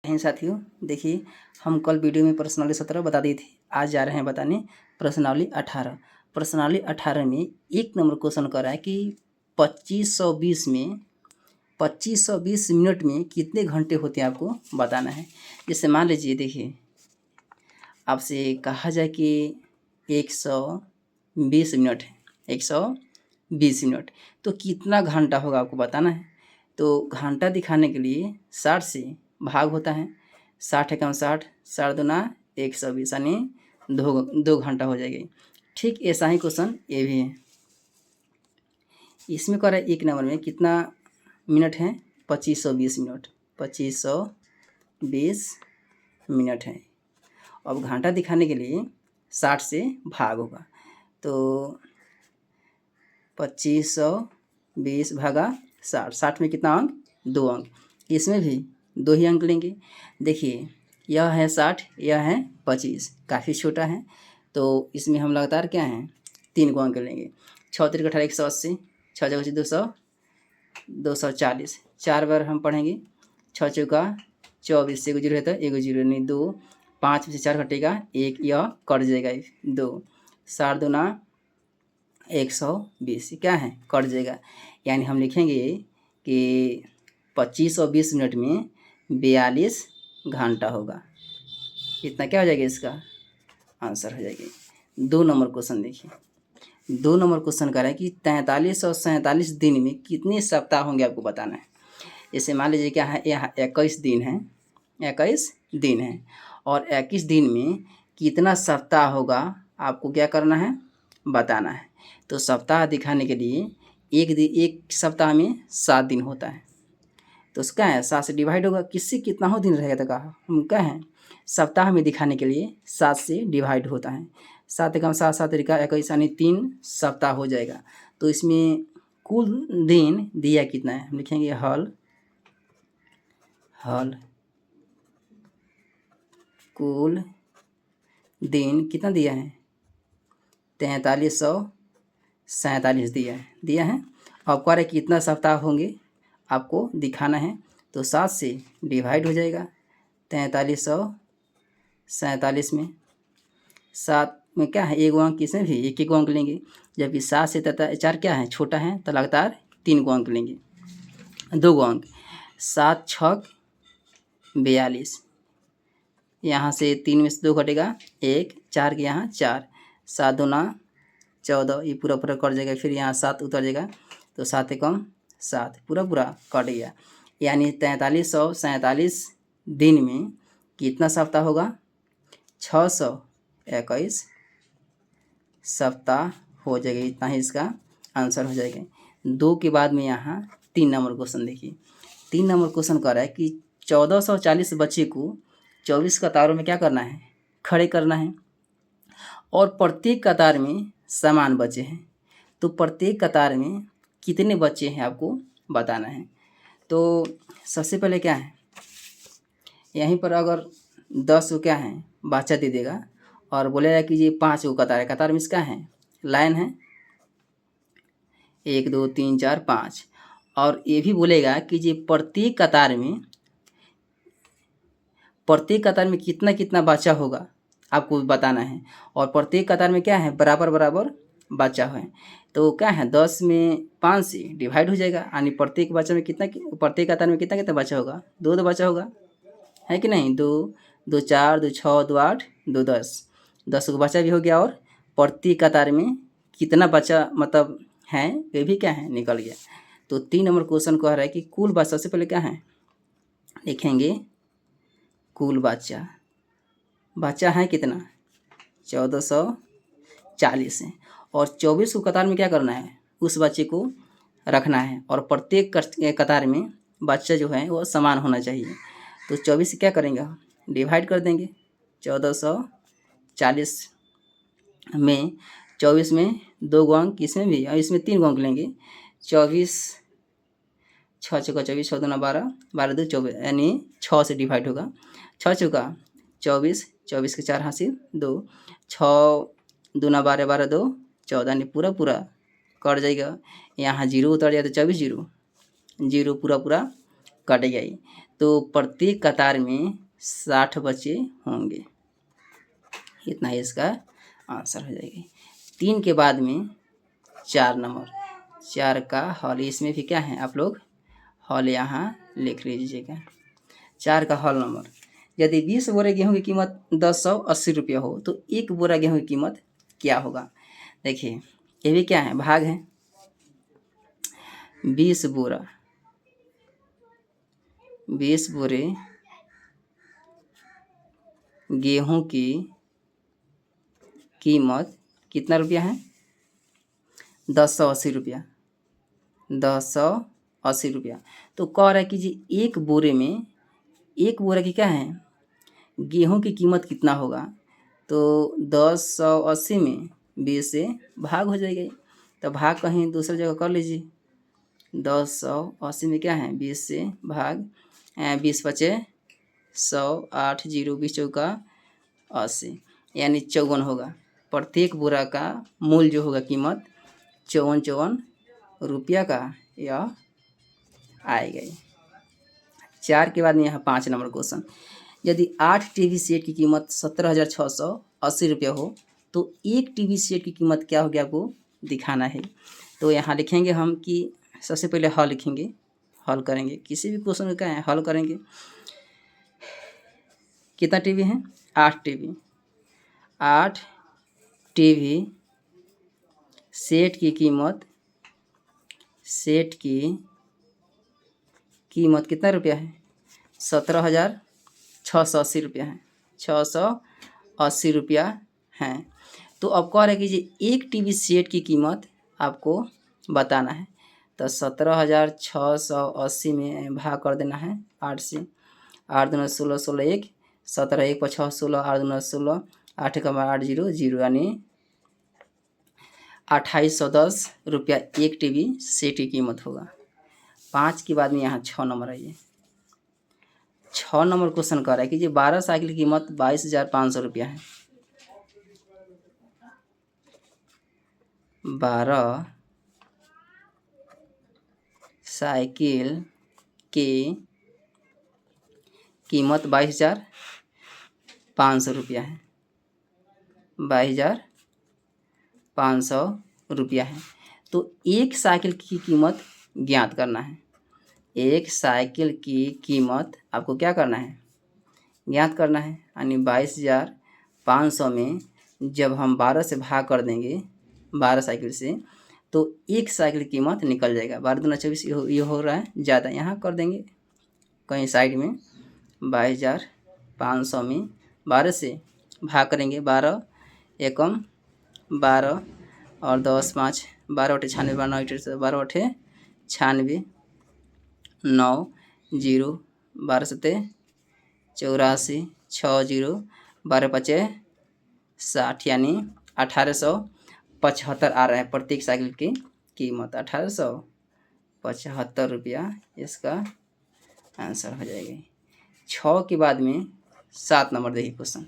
हैं साथियों। देखिए, हम कल वीडियो में प्रश्नावली 17 बता दी थी। आज जा रहे हैं बताने प्रश्नावली 18। प्रश्नावली 18 में एक नंबर क्वेश्चन कर रहा है कि 2520 मिनट में कितने घंटे होते हैं, आपको बताना है। जैसे मान लीजिए, देखिए आपसे कहा जाए कि 120 मिनट है, 120 मिनट, तो कितना घंटा होगा आपको बताना है। तो घंटा दिखाने के लिए 60 से भाग होता है। 60 एकम 60, 60 दूना 120, यानी दो घंटा हो जाएगी। ठीक ऐसा ही क्वेश्चन ये भी है। इसमें कह रहा है एक नंबर में कितना मिनट है, 2520 मिनट, 2520 मिनट है। अब घंटा दिखाने के लिए 60 से भाग होगा, तो 2520 भागा 60, 60 में कितना अंक, 2 अंक। इसमें भी 2 ही अंक लेंगे। देखिए, यह है 60, यह है 25, काफ़ी छोटा है, तो इसमें हम लगातार क्या हैं, 3 को अंक लेंगे। 6 3 18 180, 6 जगह 200, 240, 4 बार हम पढ़ेंगे। 6 चौका 24 से 1 जीरो है तो 1 जीरो नहीं 2, 5 में से 4 घटेगा 1, यह कट जाएगा 2, 60 दूना 120 क्या है, कट जाएगा। यानी हम लिखेंगे कि 2520 मिनट में 42 घंटा होगा। इतना क्या हो जाएगा, इसका आंसर हो जाएगी। 2 नंबर क्वेश्चन देखिए, 2 नंबर क्वेश्चन कर रहा है कि 43 और 47 दिन में कितने सप्ताह होंगे, आपको बताना है। जैसे मान लीजिए क्या है, यहाँ 21 दिन है, 21 दिन है, और 21 दिन में कितना सप्ताह होगा, आपको क्या करना है, बताना है। तो सप्ताह दिखाने के लिए एक सप्ताह में 7 दिन होता है, तो उसका है 7 से डिवाइड होगा, किससे कितना हो दिन रहेगा, तो कहा हम क्या है, सप्ताह में दिखाने के लिए 7 से डिवाइड होता है। 7 एकम 7, 7 तरीका 21, यानी 3 सप्ताह हो जाएगा। तो इसमें कुल दिन दिया कितना है, हम लिखेंगे हल कुल दिन कितना दिया है, 4347 दिया है। अब कह रहे कितना सप्ताह होंगे, आपको दिखाना है। तो 7 से डिवाइड हो जाएगा 4347 में। 7 में क्या है, 1 अंक, इसमें भी 1 अंक लेंगे, जबकि 7 से 4 क्या है, छोटा है, तो लगातार 3 अंक लेंगे, 2 अंक। 7 छक 42, यहाँ से 3 में से 2 घटेगा 1, 4 के यहाँ 4, 7 दूना 14, ये पूरा कट जाएगा, फिर यहाँ 7 उतर जाएगा, तो 7 एकम 7 पूरा कट गया। यानी 4347 दिन में कितना सप्ताह होगा, 621 सप्ताह हो जाएगा। इतना ही इसका आंसर हो जाएगा। 2 के बाद में यहाँ 3 नंबर क्वेश्चन देखिए। 3 नंबर क्वेश्चन कह रहा है कि 1440 बच्चे को 24 कतारों में क्या करना है, खड़े करना है, और प्रत्येक कतार में समान बच्चे हैं। तो प्रत्येक कतार में कितने बच्चे हैं, आपको बताना है। तो सबसे पहले क्या है, यहीं पर अगर 10 को क्या है, बच्चा दे देगा, और बोलेगा कि ये 5 को कतार है, कतार में इसका है, लाइन है 1 2 3 4 5, और ये भी बोलेगा कि ये प्रत्येक कतार में कितना कितना बच्चा होगा, आपको बताना है। और प्रत्येक कतार में क्या है, बराबर बच्चा है। तो क्या है, 10 में 5 से डिवाइड हो जाएगा, यानी प्रत्येक कतार में कितना बच्चा होगा, 2 बच्चा होगा, है कि नहीं। 2 2 4 2 6 2 8 2 10, 10 को बच्चा भी हो गया, और प्रत्येक कतार में कितना बच्चा मतलब है, ये भी क्या है, निकल गया। तो 3 नंबर क्वेश्चन कह रहा है कि कुल बच्चा, सबसे पहले क्या है, लिखेंगे कुल बच्चा है कितना, 1440 है, और 24 को कतार में क्या करना है, उस बच्चे को रखना है, और प्रत्येक कतार में बच्चा जो है वो समान होना चाहिए। तो 24 से क्या करेंगे, डिवाइड कर देंगे। 1440 में 24 में 2 अंक, इसमें भी, और इसमें 3 अंक लेंगे। 24 6 चौका 24, 6 दूना 12, 12 2 24, यानी 6 से डिवाइड होगा। 6 चौका 24, 24 के 4 हासिल 2, 6 दूना 12, 12 2 14, यानी पूरा कट जाएगा। यहाँ 0 उतर जाए तो 24 जीरो पूरा कट गया। तो प्रत्येक कतार में 60 बच्चे होंगे। इतना ही इसका आंसर हो जाएगी। 3 के बाद में 4 नंबर, 4 का हॉल, इसमें भी क्या है आप लोग हॉल यहाँ लिख लीजिएगा। 4 का हॉल नंबर, यदि 20 बोरे गेहूं की कीमत 1080 रुपया हो तो 1 बोरा गेहूं की कीमत क्या होगा। देखिए ये भी क्या है, भाग है। 20 बोरा, 20 बोरे गेहूं की कीमत कितना रुपया है, 1080 रुपया, 1080 रुपया। तो कह रहा है कि जी एक बोरे में, एक बोरा की क्या है गेहूं की कीमत कितना होगा। तो 1080 में 20 से भाग हो जाएगी। तो भाग कहीं दूसरी जगह कर लीजिए। 1080 में क्या है 20 से भाग, 20 बचे 100, 8 0 20 चौका 80, यानी 54 होगा। प्रत्येक बोरा का मूल्य जो होगा कीमत 54 रुपया का यह आएगा। 4 के बाद में यहाँ 5 नंबर क्वेश्चन, यदि 8 टीवी सेट की कीमत 17,680 रुपया हो तो एक टीवी सेट की कीमत क्या होगी आपको दिखाना है। तो यहाँ लिखेंगे हम कि सबसे पहले हल लिखेंगे, हल करेंगे किसी भी क्वेश्चन का है हल करेंगे। कितना टीवी है 8 टीवी, 8 टीवी सेट की कीमत, सेट की कीमत कितना रुपया है 17,680 रुपया है, 680 रुपया है। तो अब कह रहे हैं कि जी एक टीवी सेट की कीमत आपको बताना है। तो 17,680 में भाग कर देना है 8 से, 8 दूना 16, 16 1, 17 1 5 6 16, 8 दूना 16, 8 का 8 0 0, यानी 2810 रुपया एक टीवी सेट की कीमत होगा। 5 के बाद में यहाँ 6 नंबर आइए। 6 नंबर क्वेश्चन कर रहा है कि जी 12 साइकिल की कीमत 22,500 रुपया है। 12 साइकिल की कीमत 22,500 रुपया है, 22,500 रुपया है। तो एक साइकिल की कीमत ज्ञात करना है। एक साइकिल की कीमत आपको क्या करना है ज्ञात करना है, यानी 22,500 में जब हम 12 से भाग कर देंगे 12 साइकिल से तो एक साइकिल की कीमत निकल जाएगा। 12 दूना 24, ये हो रहा है ज़्यादा, यहाँ कर देंगे कहीं साइड में। 22,500 में 12 से भाग करेंगे, 12 एकम 12 और 10 5, 12 अठे 96, 12 अठे 96, 9 0, 12 सत्ते 84, 6 0, 12 पचे 60, यानी 1875 आ रहा है प्रत्येक साइकिल की कीमत। 1875 रुपया इसका आंसर हो जाएगा। 6 के बाद में 7 नंबर देखिए क्वेश्चन।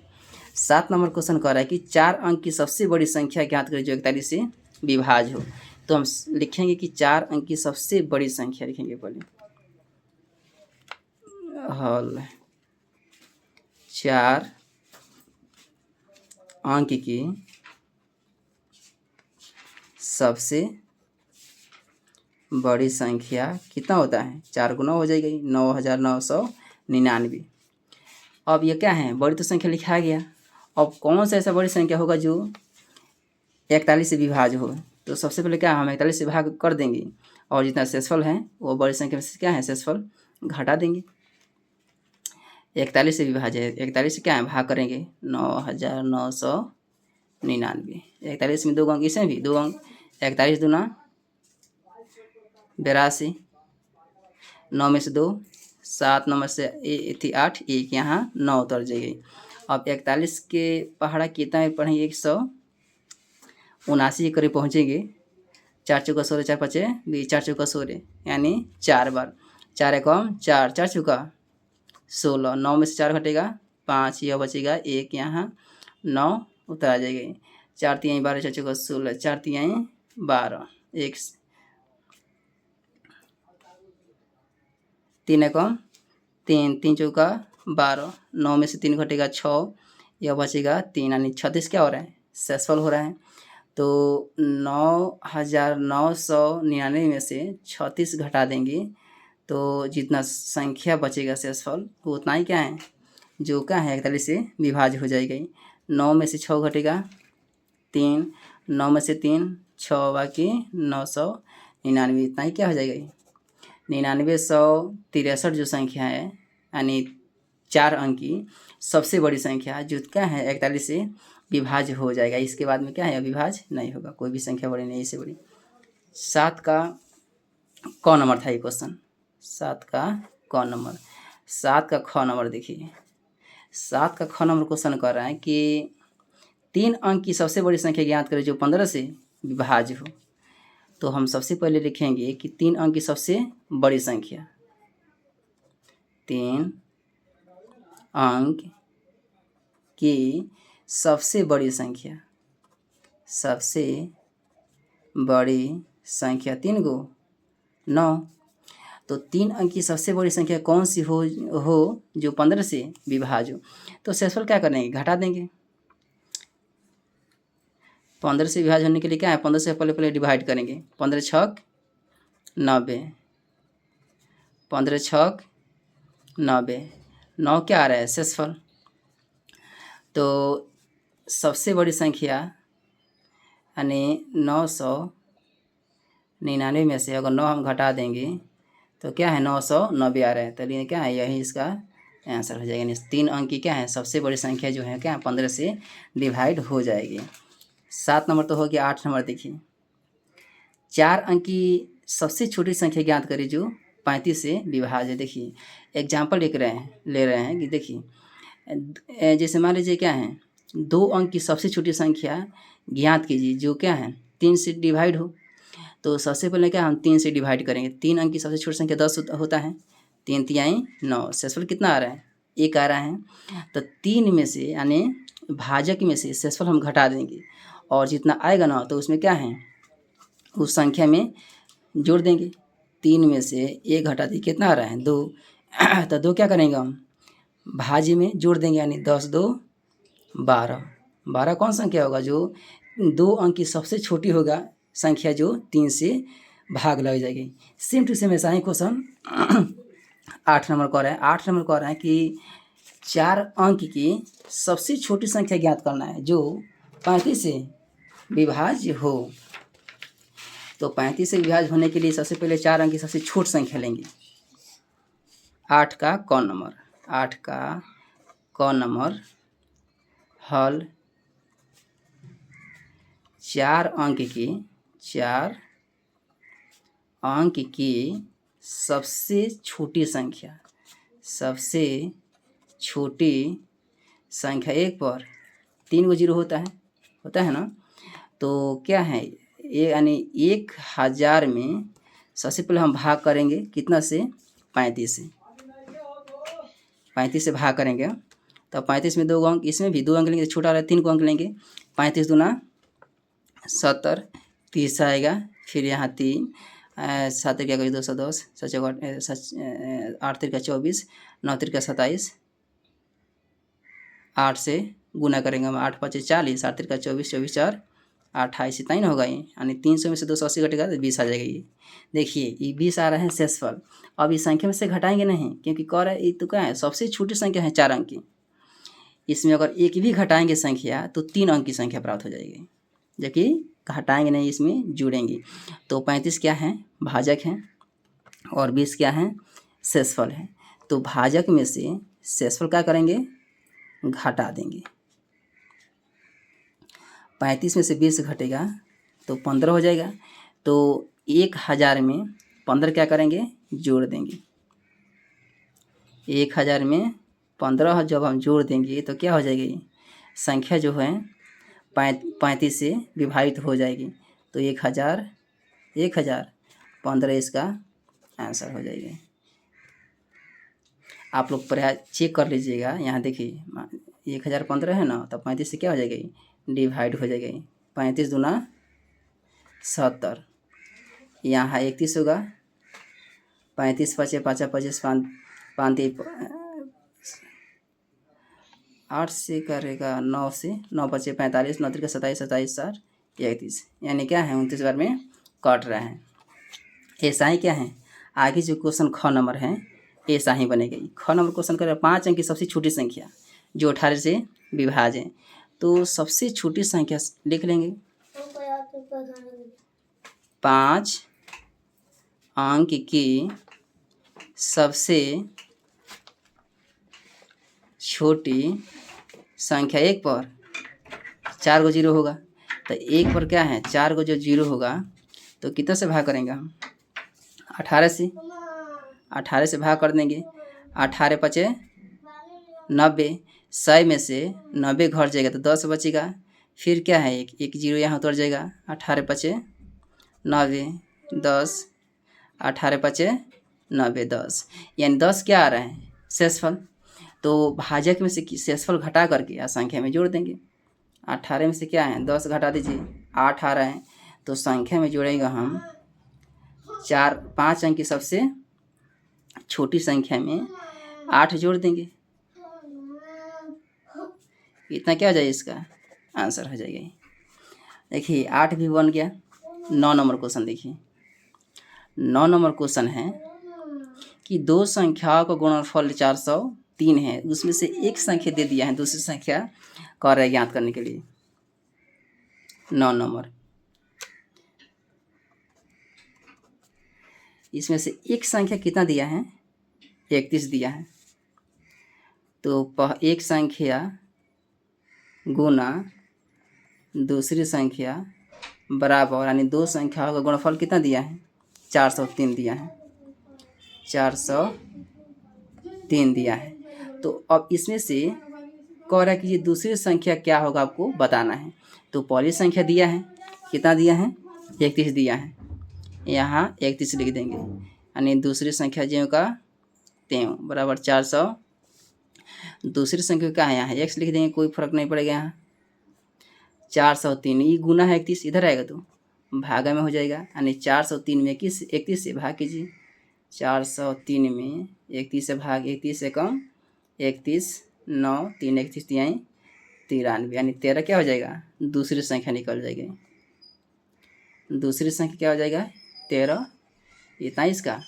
7 नंबर क्वेश्चन कह रहा है कि 4 अंक की सबसे बड़ी संख्या ज्ञात करें जो 41 से विभाज्य हो। तो हम लिखेंगे कि 4 अंक की सबसे बड़ी संख्या लिखेंगे पहले, हल 4 अंक की सबसे बड़ी संख्या कितना होता है, 4 गुना हो जाएगी 9,999। अब ये क्या है बड़ी तो संख्या लिखा गया, अब कौन सा ऐसा बड़ी संख्या होगा जो 41 से विभाज्य हो। तो सबसे पहले क्या हम 41 से भाग कर देंगे और जितना शेषफल है वो बड़ी संख्या से क्या है शेषफल घटा देंगे। 41 से विभाज्य है, 41 से क्या है भाग करेंगे 9,999। 41 में 2 अंक, इसमें भी 2 अंक, 41 दूना 82, 9 में से 2, 7 नंबर से थी 8, 1 यहाँ 9 उतर जाएगी। अब 41 के पहाड़ा कितना में पढ़ेंगे 179 के करीब पहुँचेंगे। 4 चौका 16, 4 पचे 20, 4 चौका 16, यानी 4 बार, 4 एकम 4, 4 चौका 16, 9 में से 4 घटेगा 5, यह बचेगा 1, यहाँ 9 उतर आ जाएगी। 4 तिहाई 12, 4 चौका 16, 4 तिहाई 12, 1 3 एकम 3 3 चौका 12, 9 में से 3 घटेगा 6, यह बचेगा 3 यानी 36 क्या हो रहा है, शेषफल हो रहा है। तो 9,999 में से 36 घटा देंगे तो जितना संख्या बचेगा शेषफल वो उतना ही क्या है, जो क्या है 41 से विभाज्य हो जाएगा। 9 में से 6 घटेगा 3, 9 में से 3 6 बाकी 999, इतना ही क्या हो जाएगा 9963 जो संख्या है यानी 4 अंक की सबसे बड़ी संख्या जो क्या है 41 से विभाज्य हो जाएगा। इसके बाद में क्या है अविभाज्य नहीं होगा, कोई भी संख्या बड़ी नहीं इससे बड़ी। 7 का कौन नंबर था ये क्वेश्चन, 7 का कौन नंबर, 7 का ख नंबर देखिए। 7 का ख नंबर क्वेश्चन कर रहा है कि 3 अंक की सबसे बड़ी संख्या ज्ञात करें जो 15 से विभाज्य हो। तो हम सबसे पहले लिखेंगे कि 3 अंक की सबसे बड़ी संख्या, 3 अंक की सबसे बड़ी संख्या, सबसे बड़ी संख्या 3 को 9। तो 3 अंक की सबसे बड़ी संख्या कौन सी हो जो 15 से विभाज्य हो। तो शेषफल क्या करेंगे, घटा देंगे। 15 से विभाज्य होने के लिए क्या है, 15 से पहले डिवाइड करेंगे। 15 छक 90, 15 छक 90, 9 क्या आ रहा है शेषफल। तो सबसे बड़ी संख्या यानी 999 में से अगर 9 हम घटा देंगे तो क्या है 990 आ रहा है। तो लिए क्या है यही इसका आंसर हो जाएगा। यानी 3 अंक की क्या है सबसे बड़ी संख्या जो है क्या 15 से डिवाइड हो जाएगी। 7 नंबर तो हो गया। 8 नंबर देखिए, 4 अंक की सबसे छोटी संख्या ज्ञात करें जो 35 से विभाज्य। देखिए एग्जाम्पल ले रहे हैं कि देखिए जैसे मान लीजिए क्या है 2 अंक की सबसे छोटी संख्या ज्ञात कीजिए जो क्या है 3 से डिवाइड हो। तो सबसे पहले क्या हम 3 से डिवाइड करेंगे। 3 अंक की सबसे छोटी संख्या 10 होता है, 3 तिहाई 9, शेषफल कितना आ रहा है 1 आ रहा है। तो 3 में से यानी भाजक में से शेषफल हम घटा देंगे और जितना आएगा ना तो उसमें क्या है उस संख्या में जोड़ देंगे। 3 में से 1 घटा दी कितना आ रहा है 2। तो 2 क्या करेंगे हम भाज्य में जोड़ देंगे यानी 10 2 12। 12 कौन संख्या होगा जो 2 अंक की सबसे छोटी होगा संख्या जो 3 से भाग लग जाएगी। सेम टू सेम ऐसा ही क्वेश्चन 8 नंबर कह रहा है। 8 नंबर कह रहा है कि 4 अंक की सबसे छोटी संख्या ज्ञात करना है जो 35 से विभाज्य हो। तो 35 से विभाज्य होने के लिए सबसे पहले 4 अंक की सबसे छोटी संख्या लेंगे। 8 का कौन नंबर, 8 का कौन नंबर हल 4 अंक की सबसे छोटी संख्या, सबसे छोटी संख्या 1 पर 3 को 0 होता है ना। तो क्या है ये यानी 1000 में सबसे पहले हम भाग करेंगे कितना से 35 से, 35 से भाग करेंगे। तो 35 में 2 अंक, इसमें भी 2 अंक लेंगे, छोटा रहा 3 को अंक लेंगे। 35 दूना 70, 30 आएगा, फिर यहाँ 3 7 क्या 210, 8 3 24, 9 3 27, 8 से गुना करेंगे हम, 8 5 40, 8 3 24, 24 4 28, इतना ही ना होगा ये। यानी 300 में से 280 घटेगा तो 20 आ जाएगा। ये देखिए ये 20 आ रहा है शेषफल। अब इस संख्या में से घटाएंगे नहीं क्योंकि कह रहा है ये तो क्या है सबसे छोटी संख्या है 4 अंक की। इसमें अगर एक भी घटाएंगे संख्या तो 3 अंक की संख्या प्राप्त हो जाएगी, जबकि घटाएंगे नहीं इसमें जुड़ेंगे। तो 35 क्या है भाजक है और 20 क्या है शेषफल है। तो भाजक में से शेषफल क्या करेंगे घटा देंगे। 35 में से 20 घटेगा तो 15 हो जाएगा। तो 1000 में 15 क्या करेंगे जोड़ देंगे। 1000 में 15 जब हम जोड़ देंगे तो क्या हो जाएगी संख्या जो है 35 से विभाजित हो जाएगी। तो 1000 15 इसका आंसर हो जाएगा। आप लोग प्रयास चेक कर लीजिएगा। यहाँ देखिए 1015 है ना, तो 35 से क्या हो जाएगी डिवाइड हो जाएगी। 35 दूना 70, यहाँ 31 होगा, 35 5 25 पाँति 8 से करेगा 9 से, 9 बचे 45, 9 तिरका 27, 27 4 31, यानी क्या है 29 बार में कट रहा है। ऐसा ही क्या है आगे जो क्वेश्चन ख नंबर है ऐसा ही बनेगा। ख नंबर क्वेश्चन करेगा 5 अंक की सबसे छोटी संख्या जो 18 से विभाज्य है। तो सबसे छोटी संख्या लिख लेंगे 5 अंक की सबसे छोटी संख्या एक पर 4 गो जीरो होगा, तो एक पर क्या है 4 गो जो जीरो होगा तो कितना से भाग करेंगे हम 18 से, 18 से भाग कर देंगे। 18 पचे 90, 100 में से 90 घट जाएगा तो 10 बचेगा। फिर क्या है एक जीरो यहाँ उतर जाएगा। 18 पचे 90 10, 18 पचे 90 10, यानी 10 क्या आ रहा है शेषफल। तो भाजक में से शेषफल घटा करके या संख्या में जोड़ देंगे। 18 में से क्या है 10 घटा दीजिए 8 आ रहा है, तो संख्या में जोड़ेगा हम 5 अंक की सबसे छोटी संख्या में 8 जोड़ देंगे। इतना क्या हो जाएगा इसका आंसर हो जाएगा। देखिए 8 भी बन गया। 9 नंबर क्वेश्चन देखिए। 9 नंबर क्वेश्चन है कि दो संख्याओं का गुणनफल 403 है, उसमें से एक संख्या दे दिया है, दूसरी संख्या कह रहा है ज्ञात करने के लिए। 9 नंबर इसमें से एक संख्या कितना दिया है 31 दिया है, तो एक संख्या गुना दूसरी संख्या बराबर, यानी दो संख्याओं का गुणनफल कितना दिया है 403 दिया है, 403 दिया है। तो अब इसमें से कह रहा है कि ये दूसरी संख्या क्या होगा आपको बताना है। तो पहली संख्या दिया है कितना दिया है 31 दिया है, यहाँ 31 लिख देंगे, यानी दूसरी संख्या जो का 3 बराबर 400। दूसरी संख्या क्या है यहाँ x लिख देंगे, कोई फर्क नहीं पड़ेगा। यहाँ 403 ये गुना है 31, इधर आएगा तो भागा में हो जाएगा, यानी 403 में 31 से भाग कीजिए। 403 में 31 से भाग, 31 से कम 31 9 3 31 3 93, यानी 13 क्या हो जाएगा दूसरी संख्या निकल जाएगी। दूसरी संख्या क्या हो जाएगा 13। इतना इसका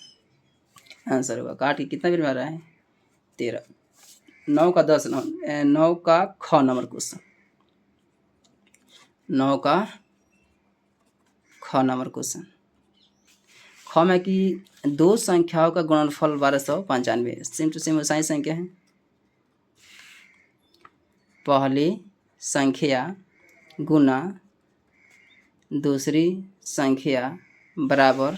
आंसर होगा। काट के कितना बिल रहा है 13। 9 का 10 9 का ख नंबर क्वेश्चन, 9 का ख नंबर क्वेश्चन। ख में कि दो संख्याओं का गुणनफल 1295, सेम टू सेम वैसा ही संख्या है। पहली संख्या गुना दूसरी संख्या बराबर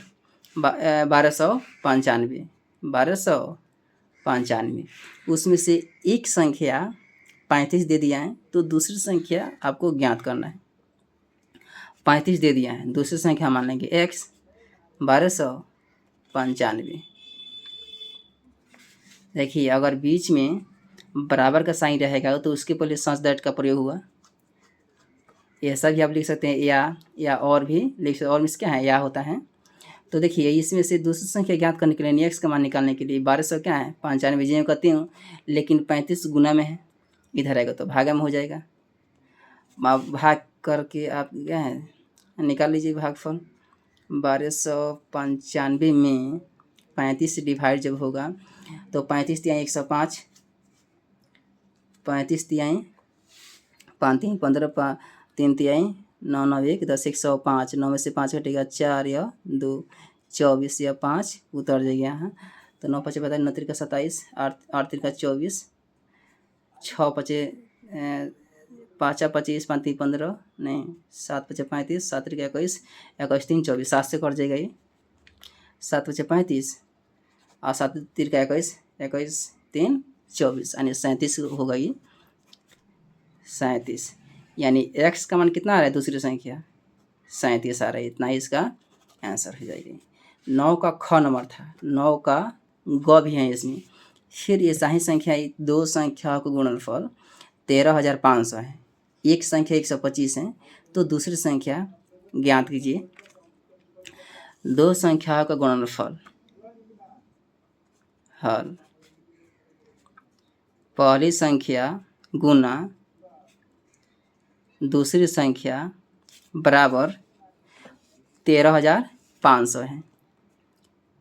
1295, 1295। उसमें से एक संख्या 35 दे दिया है, तो दूसरी संख्या आपको ज्ञात करना है। 35 दे दिया है, दूसरी संख्या मान लेंगे x 1295। देखिए अगर बीच में बराबर का साइन रहेगा तो उसके पहले सच दैट का प्रयोग हुआ। ऐसा भी आप लिख सकते हैं या और भी लिख सकते, और में क्या है या होता है। तो देखिए इसमें से दूसरी संख्या ज्ञात करने के लिए x का मान निकालने के लिए 1200 क्या है 95 जी कहती हूँ, लेकिन 35 गुना में है, इधर आएगा तो भागा में हो जाएगा। भाग करके आप क्या है निकाल लीजिए भागफल। 1295 में 35 से डिवाइड जब होगा तो 35 तिहाई 105, 35 तिहाई 5 3 15 3 तिहाई 9 9 1 10 105, 9 में से 5 घटेगा 4 या 2 24 या 5 उतर जाएगा यहाँ। तो 9 5 बताइए 9 3 का 27, 8 3 का 24, 6 5 5 25 5 3 15 नहीं 7 5 35, 7 3 का 21, 21 3 24, 7 से कट जाएगा ये। 7 5 35 और 7 3 का 21, 21 3 24, यानी 37 होगा ये 37, यानी x का मान कितना आ रहा है दूसरी संख्या 37 आ रहा है। इतना ही इसका आंसर हो जाएगी। 9 का ख नंबर था, 9 का ग भी है इसमें। फिर ये सही संख्या दो संख्याओं का गुणनफल 13,500 है, एक संख्या 125 है, तो दूसरी संख्या ज्ञात कीजिए। दो संख्याओं का गुणनफल हल पहली संख्या गुना दूसरी संख्या बराबर 13,500 है।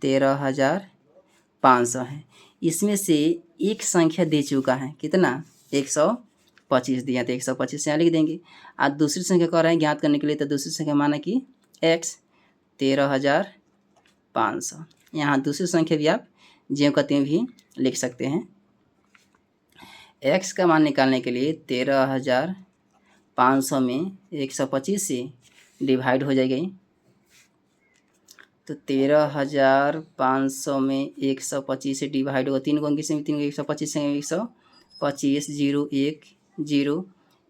13,500 है। इसमें से एक संख्या दे चुका है, कितना? 125 दिया, तो 125 यहाँ लिख देंगे। आज दूसरी संख्या कह रहे हैं ज्ञात करने के लिए, तो दूसरी संख्या माना कि x 13,500। यहाँ दूसरी संख्या भी आप ज्यों का त्यों भी लिख सकते हैं। x का मान निकालने के लिए 13,500 में 125 से डिवाइड हो जाएगी, तो 13,500 में 125 से डिवाइड होगा। 3 को अंक से 3 को 125 से 125 0 1 0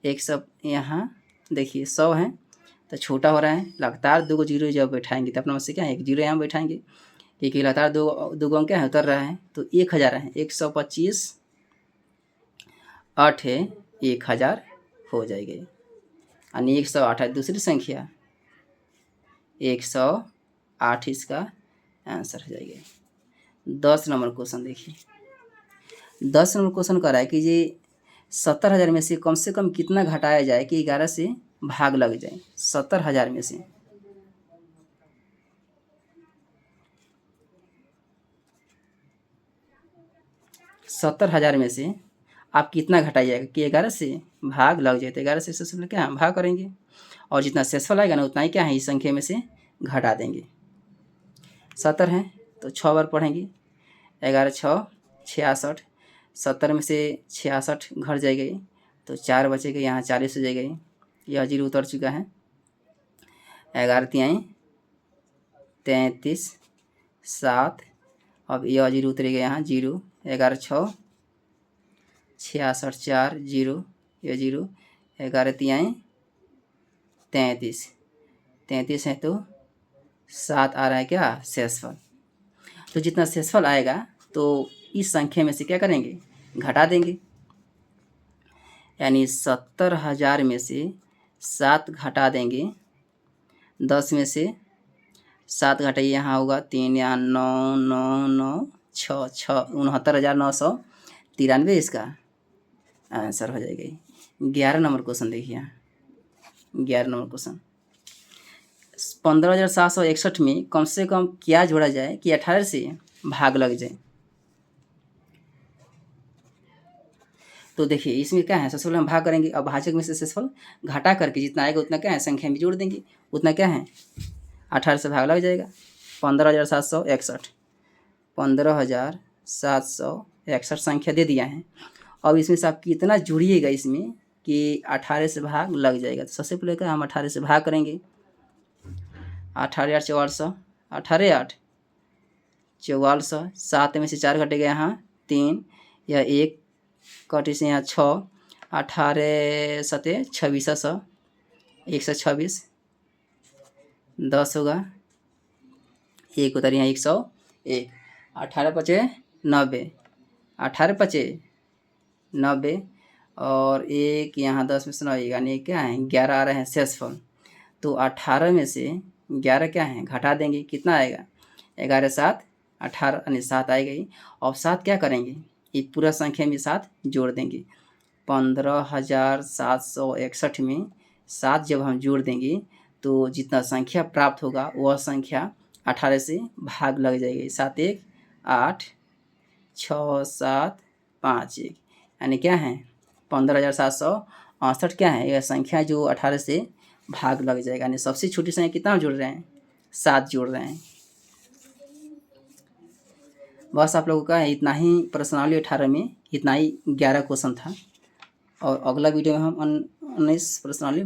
100, यहाँ देखिए 100 है तो छोटा हो रहा है। लगातार 2 जीरो जब बैठाएंगे तो अपना से क्या है, 1 जीरो यहाँ बैठाएंगे, क्योंकि लगातार दो अंक क्या है, उतर रहा है, तो 1000 है। 125 8 है, 1000 हो जाएगी। यानी 108 है दूसरी संख्या, 108 इसका आंसर हो जाएगा। 10 नंबर क्वेश्चन देखिए। 10 नंबर क्वेश्चन कह रहा है कि ये 70,000 में से कम कितना घटाया जाए कि 11 से भाग लग जाए। 70,000 में से 70,000 में से आप कितना घटाइएगा कि 11 से भाग लग जाए। तो 11 से सबसे पहले क्या है, भाग करेंगे, और जितना शेषफल आएगा ना उतना ही क्या है इस संख्या में से घटा देंगे। 70 है तो 6 बार पढ़ेंगे, 11 6 66। 70 में से 66 घट जाएगी तो 4 बचेगा, यहाँ 40 हो जाएगा। यह जीरो उतर चुका है। 11 तिहाई 33 7, अब यह जीरो उतरेगा यहाँ 0। 11 6 66 4 0, यह 0। 11 तिहाई 33 है तो 7 आ रहा है क्या, शेषफल। तो जितना शेषफल आएगा तो इस संख्या में से क्या करेंगे, घटा देंगे। यानी 70,000 में से 7 घटा देंगे। 10 में से 7 घटाइए, यहाँ होगा 3, यहाँ 9 9 9 6 6 69,993 इसका आंसर हो जाएगा। 11 नंबर क्वेश्चन देखिए। 11 नंबर क्वेश्चन, 15,761 में कम से कम क्या जोड़ा जाए कि 18 से भाग लग जाए। तो देखिए इसमें क्या है, सबसे पहले हम भाग करेंगे। अब भाजक में से शेषफल घटा करके जितना आएगा उतना क्या है संख्या में जोड़ देंगे, उतना क्या है 18 से भाग लग जाएगा। 15,761 15,761 संख्या दे दिया है। अब इसमें से आप कितना जोड़िएगा इसमें कि 18 से भाग लग जाएगा। तो सबसे पहले क्या हम 18 से भाग करेंगे। 18 8 44, 18 8 44, 7 में से 4 घटेगा, यहाँ 3, यह 1 कटे से यहाँ 6, 18 7 26, 126, 10 होगा, 1 उतर यहाँ 101, 18 5 90, 18 5 90, और 1 यहाँ 10 में से 9, यानी क्या है 11 आ रहे हैं शेषफल। तो 18 में से 11 क्या है घटा देंगे, कितना आएगा 11 7 18, यानी 7 आएगा ही। और 7 क्या करेंगे, ये पूरा संख्या में 7 जोड़ देंगे। 15,761 में 7 जब हम जोड़ देंगे तो जितना संख्या प्राप्त होगा वह संख्या 18 से भाग लग जाएगी। 7 1 8 6 7 5 1, यानी क्या है 15,768 क्या है यह संख्या जो 18 से भाग लग जाएगा। यानी सबसे छोटी संख्या कितना जोड़ रहे हैं, 7 जोड़ रहे हैं। बस आप लोगों का इतना ही प्रश्नावली 18 में, इतना ही 11 क्वेश्चन था। और अगला वीडियो में हम 19 प्रश्नावली